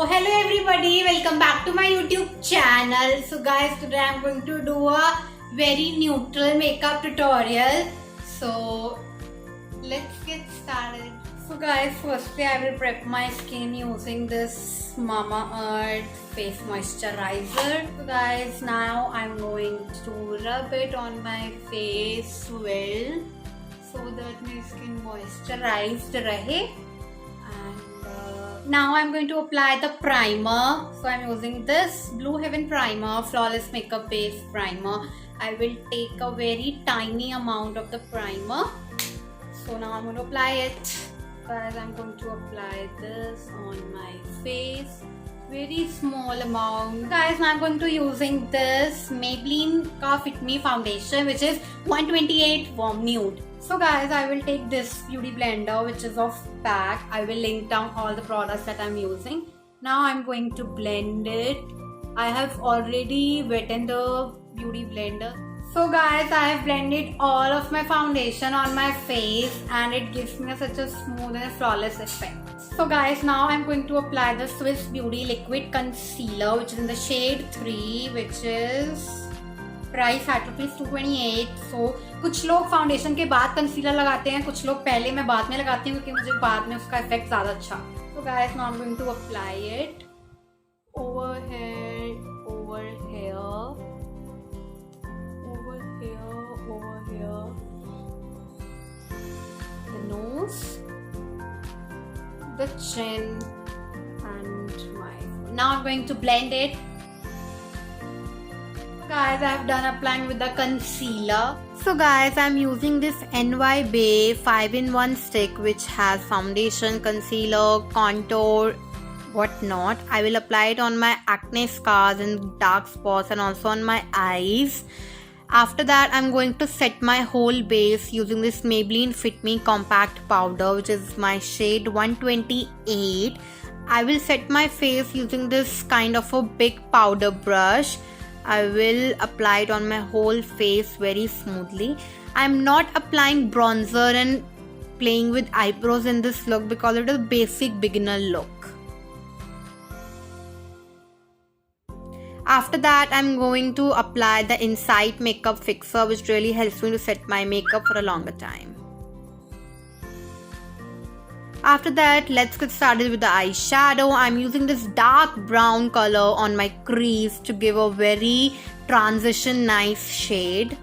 Hello everybody, welcome back to my YouTube channel. So guys, today I'm going to do a very neutral makeup tutorial. So let's get started. So guys, firstly I will prep my skin using this Mamaearth face moisturizer. So guys, now I'm going to rub it on my face well so that my skin moisturized rahe. Now I'm going to apply the primer. So I'm using this Blue Heaven primer, flawless makeup base primer. I will take a very tiny amount of the primer. So now I'm going to apply it. Guys, I'm going to apply this on my face. Very small amount. Guys, now I'm going to using this Maybelline Ka Fit Me foundation, which is 128 Warm Nude. So guys, I will take this beauty blender, which is of PAC. I will link down all the products that I'm using. Now I'm going to blend it. I have already wetted the beauty blender. So guys, I have blended all of my foundation on my face and it gives me such a smooth and flawless effect. So guys, now I'm going to apply the Swiss Beauty Liquid Concealer, which is in the shade 3, which is price at ₹228. So कुछ लोग foundation के बाद concealer लगाते हैं, कुछ लोग पहले, मैं बाद में लगाती हूँ क्योंकि मुझे बाद में उसका इफेक्ट ज़्यादा अच्छा. So guys, now I'm going to apply it over here, over here, over here, over here, the nose, the chin, and my. Now I'm going to blend it. Guys, I have done applying with the concealer. So guys, I'm using this NY Bae 5-in-1 stick, which has foundation, concealer, contour, whatnot. I will apply it on my acne scars and dark spots and also on my eyes. After that, I'm going to set my whole base using this Maybelline Fit Me Compact Powder, which is my shade 128. I will set my face using this kind of a big powder brush. I will apply it on my whole face very smoothly. I'm not applying bronzer and playing with eyebrows in this look because it is a basic beginner look. After that, I'm going to apply the Insight Makeup Fixer, which really helps me to set my makeup for a longer time. After that, let's get started with the eyeshadow. I'm using this dark brown color on my crease to give a very transition nice shade.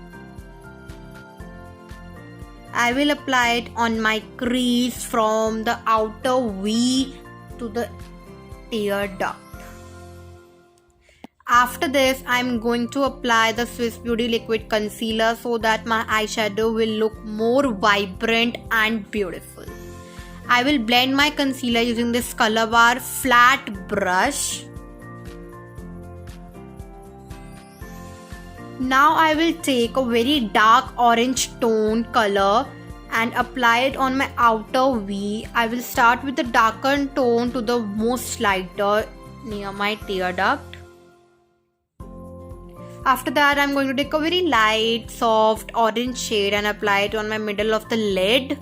I will apply it on my crease from the outer V to the tear duct. After this, I'm going to apply the Swiss Beauty Liquid Concealer so that my eyeshadow will look more vibrant and beautiful. I will blend my concealer using this Color Bar flat brush. Now I will take a very dark orange tone color and apply it on my outer V. I will start with the darker tone to the most lighter near my tear duct. After that, I'm going to take a very light, soft orange shade and apply it on my middle of the lid.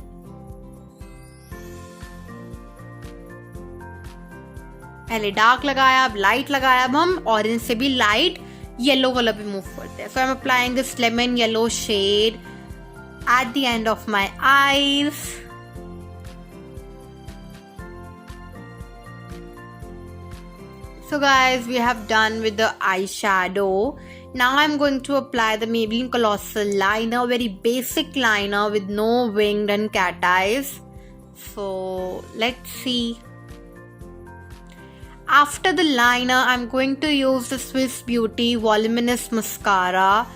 पहले dark लगाया, अब light लगाया, अब हम orange से भी light yellow colour पे move करते हैं. So I am applying this lemon yellow shade at the end of my eyes. So guys, we have done with the eyeshadow. Now I'm going to apply the Maybelline Colossal Liner, very basic liner with no winged and cat eyes. So let's see. After the liner, I'm going to use the Swiss Beauty Voluminous Mascara.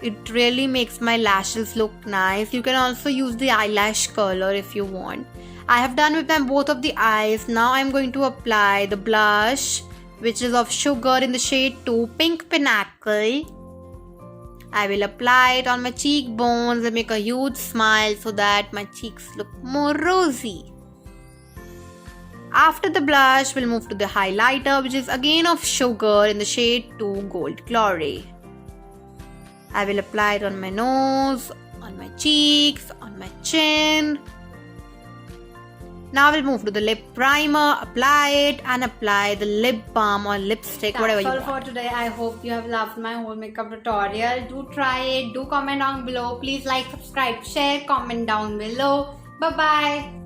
It really makes my lashes look nice. You can also use the eyelash curler if you want. I have done with both of the eyes. Now I'm going to apply the blush, which is of Sugar in the shade 2, Pink Pinnacle. I will apply it on my cheekbones and make a huge smile so that my cheeks look more rosy. After the blush, we'll move to the highlighter, which is again of Sugar in the shade 2, Gold Glory. I will apply it on my nose, on my cheeks, on my chin. Now we'll move to the lip primer, apply it and apply the lip balm or lipstick, whatever you want. That's all for today. I hope you have loved my whole makeup tutorial. Do try it. Do comment down below. Please like, subscribe, share, comment down below. Bye-bye.